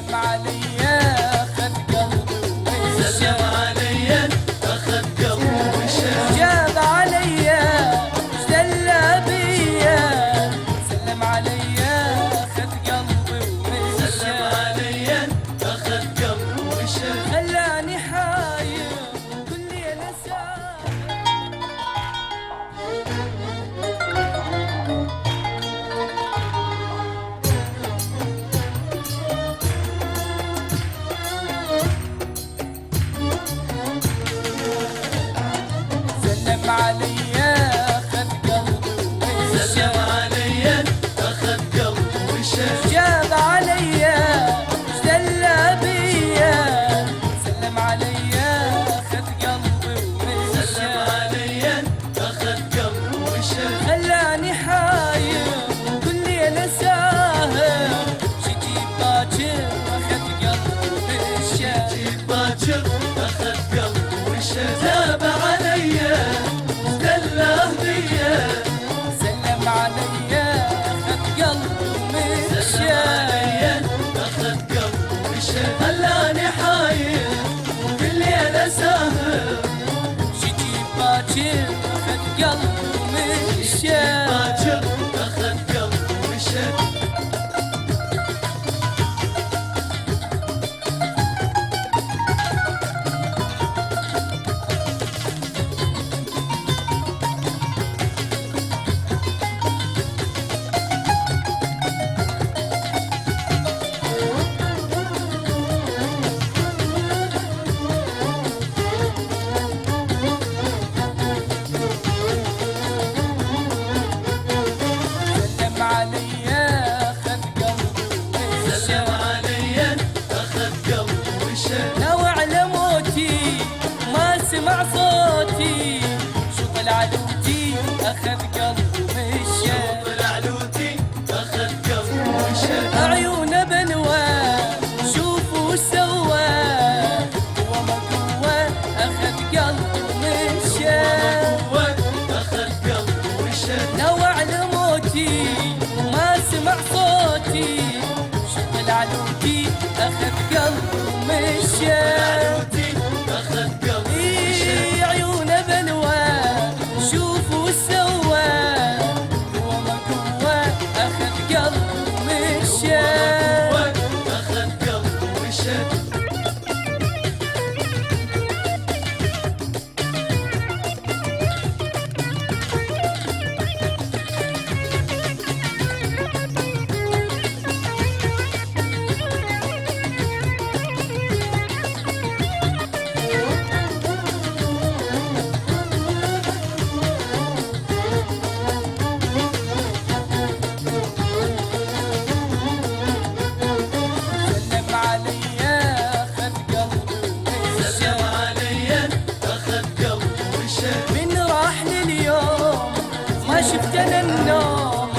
سلم عليا اخذ قلبي سلم عليا اخذ قلبي وشاف جاب عليا اشتلى بيا سلم عليا اخذ قلبي ومشى سلم عليا اخذ قلبي وشاف خلاني حاير كل ليلة ساهر سلم عليا اخذ قلبي ومشى سلم عليا اخذ قلبي وشاف جاب عليا اشتلى بيا سلم عليا اخذ قلبي ومشى سلم عليا اخذ قلبي وشاف خلاني حاير كل ليلة ساهر شجيب باكر اخذ قلبي ومشى جيت باكر اخذ قلبي وشاف تاب عليا دله بيا سلم عليا اخذ قلبي ومشى سلم عليا اخذ قلبي وشاف خلاني حاير كل ليله ساهر شجيب باكر اخذ قلبي ومشى باكر اخذ قلبي وشاف سلم عليا اخذ قلبي ومشى سلم عليا اخذ قلبي وشاف لو على موتي ما سمع صوتي شوف العدوتي اخذ قلبي ومشى العلوتي اخذ قلبي وشاف عيونه بلوى شوفوا وش سوى قوة ما قوة اخذ قلبي ومشى قوة اخذ قلبي وشاف لو على موتي ما سمع صوتي شوف العدوتي اخذ قلبي ومشى العلوتي اخذ قلبي وشاف إيه عيونه بلوى شوفوا وش سوى قوة ما قوة اخذ قلبي ومشى قوة اخذ قلبي وشاف سلم عليا اخذ قلبي ومشى سلم عليا اخذ قلبي وشاف من راح لليوم ما شفت انا النوم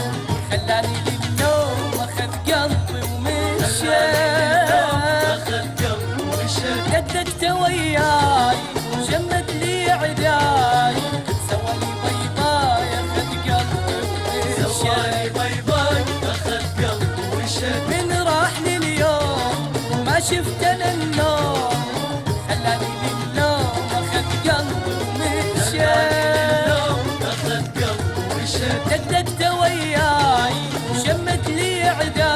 خلاني للنوم اخذ قلبي ومشى اخذ قلبي وشاف دقدقت وياي جمد لي عداي سوى لي بيضاي اخذ قلبي سوالي ومشى باي باي اخذ قلبي وشاف من راح لليوم ما شفت انا النوم خلاني للنوم اخذ قلبي ومشى النوم اخذ قلبي وشاف دقدقت وياي وشمت لي عداي